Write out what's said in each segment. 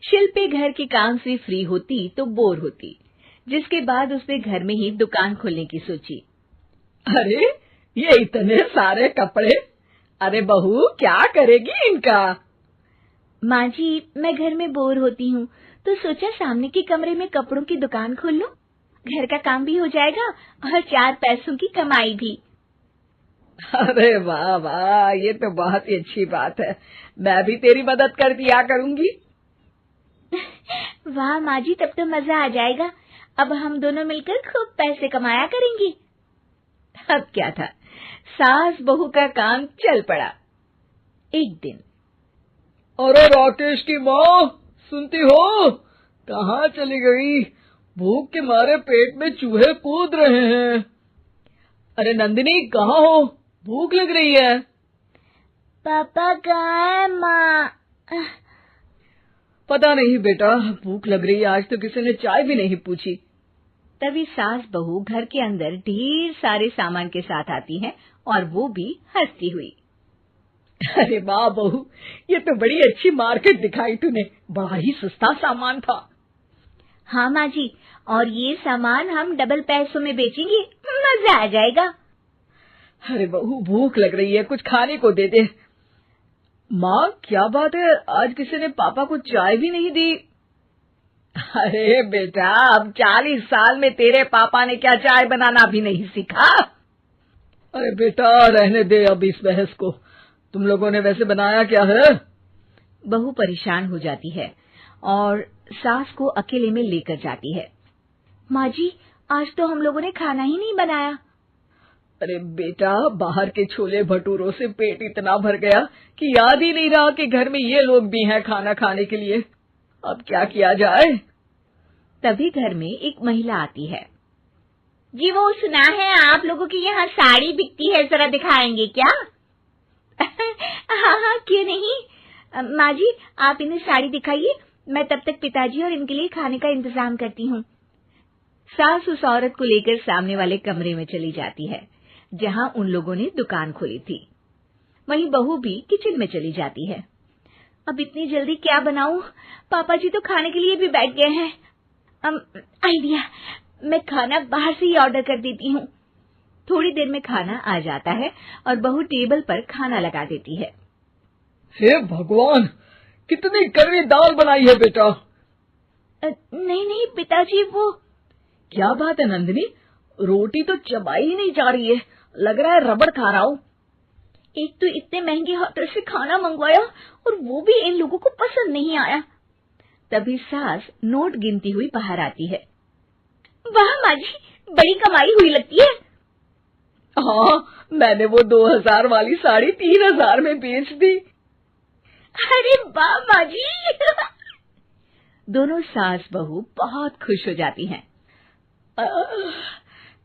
शिल्पी घर के काम से फ्री होती तो बोर होती, जिसके बाद उसने घर में ही दुकान खोलने की सोची। अरे ये इतने सारे कपड़े, अरे बहू क्या करेगी इनका? माँ जी, मैं घर में बोर होती हूँ तो सोचा सामने के कमरे में कपड़ों की दुकान खोल लूं। घर का काम भी हो जाएगा और 4 पैसों की कमाई भी। अरे वाह वाह, ये तो बहुत ही अच्छी बात है। मैं भी तेरी मदद कर दिया करूंगी। वाह माँ जी, तब तो मजा आ जाएगा। अब हम दोनों मिलकर खूब पैसे कमाया करेंगे। अब क्या था, सास बहू का काम चल पड़ा। एक दिन, अरे राकेश की माँ, सुनती हो? कहाँ चली गई? भूख के मारे पेट में चूहे कूद रहे हैं। अरे नंदिनी, कहाँ हो? भूख लग रही है। पापा कहाँ है माँ? पता नहीं बेटा, भूख लग रही है। आज तो किसी ने चाय भी नहीं पूछी। तभी सास बहू घर के अंदर ढेर सारे सामान के साथ आती हैं और वो भी हंसती हुई। अरे वाह बहू, ये तो बड़ी अच्छी मार्केट दिखाई तूने। बड़ा ही सस्ता सामान था। हाँ माँ जी, और ये सामान हम डबल पैसों में बेचेंगे, मजा आ जाएगा। अरे बहू, भूख लग रही है, कुछ खाने को दे दे। माँ क्या बात है, आज किसी ने पापा को चाय भी नहीं दी? अरे बेटा, अब 40 साल में तेरे पापा ने क्या चाय बनाना भी नहीं सीखा? अरे बेटा रहने दे अब इस बहस को। तुम लोगों ने वैसे बनाया क्या है? बहू परेशान हो जाती है और सास को अकेले में लेकर जाती है। माँ जी, आज तो हम लोगों ने खाना ही नहीं बनाया। अरे बेटा, बाहर के छोले भटूरों से पेट इतना भर गया कि याद ही नहीं रहा कि घर में ये लोग भी हैं खाना खाने के लिए। अब क्या किया जाए? तभी घर में एक महिला आती है। जी, वो सुना है आप लोगों के यहाँ साड़ी बिकती है, जरा दिखाएंगे क्या? हाँ हाँ, क्यों नहीं। माँ जी, आप इन्हें साड़ी दिखाइए, मैं तब तक पिताजी और इनके लिए खाने का इंतजाम करती हूँ। सास उस औरत को लेकर सामने वाले कमरे में चली जाती है जहाँ उन लोगों ने दुकान खोली थी। वहीं बहू भी किचन में चली जाती है। अब इतनी जल्दी क्या बनाऊं? पापा जी तो खाने के लिए भी बैठ गए हैं। आइडिया, मैं खाना बाहर से ही ऑर्डर कर देती हूँ। थोड़ी देर में खाना आ जाता है और बहू टेबल पर खाना लगा देती है। हे भगवान, कितनी कड़वी दाल बनाई है बेटा। नहीं नहीं पिताजी, वो क्या बात है नंदिनी, रोटी तो चबाई ही नहीं जा रही है, लग रहा है रबड़ खा रहा हूँ। एक तो इतने महंगे होटल से खाना मंगवाया और वो भी इन लोगों को पसंद नहीं आया। तभी सास नोट गिनती हुई बाहर आती है। वाह माँ जी, बड़ी कमाई हुई लगती है। हाँ, मैंने वो 2000 वाली साड़ी 3000 में बेच दी। अरे वाह माँ जी। दोनों सास बहू बहुत खुश हो जाती हैं।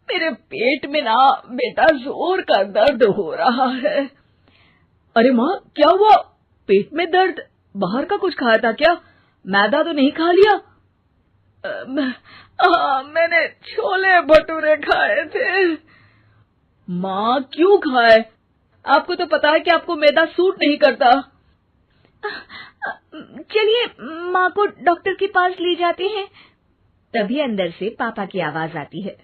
मेरे पेट में ना बेटा जोर का दर्द हो रहा है। अरे माँ, क्या हुआ? पेट में दर्द? बाहर का कुछ खाया था क्या? मैदा तो नहीं खा लिया? मैंने छोले भटूरे खाए थे। माँ क्यों खाए? आपको तो पता है कि आपको मैदा सूट नहीं करता। चलिए माँ को डॉक्टर के पास ले जाते हैं। तभी अंदर से पापा की आवाज आती है।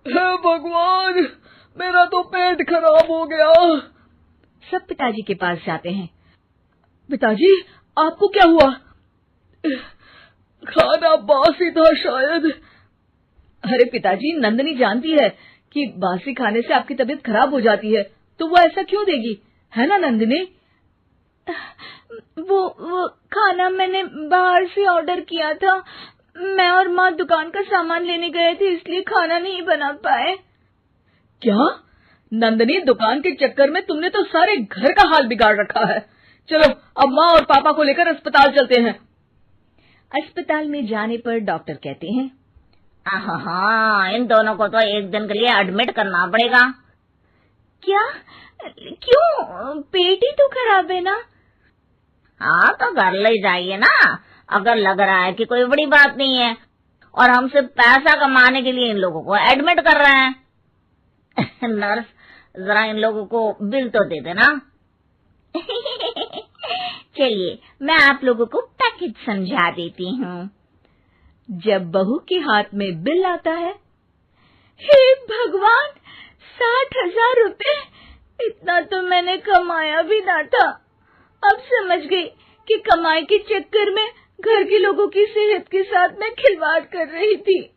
हे भगवान, मेरा तो पेट खराब हो गया। सब पिताजी के पास जाते हैं। पिताजी, आपको क्या हुआ? खाना बासी था शायद। अरे पिताजी, नंदिनी जानती है कि बासी खाने से आपकी तबीयत खराब हो जाती है, तो वो ऐसा क्यों देगी, है ना नंदिनी? वो खाना मैंने बाहर से ऑर्डर किया था। मैं और माँ दुकान का सामान लेने गए थे, इसलिए खाना नहीं बना पाए। क्या नंदिनी, दुकान के चक्कर में तुमने तो सारे घर का हाल बिगाड़ रखा है। चलो अब माँ और पापा को लेकर अस्पताल चलते हैं। अस्पताल में जाने पर डॉक्टर कहते हैं, हाँ, इन दोनों को तो एक दिन के लिए एडमिट करना पड़ेगा। क्या? क्यों? पेट ही तो खराब है ना। हाँ, तो घर ले जाइए ना, अगर लग रहा है कि कोई बड़ी बात नहीं है और हम सिर्फ पैसा कमाने के लिए इन लोगों को एडमिट कर रहे हैं। नर्स, जरा इन लोगों को बिल तो दे देना। चलिए, मैं आप लोगों को पैक कुछ समझा देती हूँ। जब बहू के हाथ में बिल आता है, हे भगवान, 60,000 रुपए! इतना तो मैंने कमाया भी ना था। अब समझ गई कि कमाई के चक्कर में घर के लोगों की सेहत के साथ मैं खिलवाड़ कर रही थी।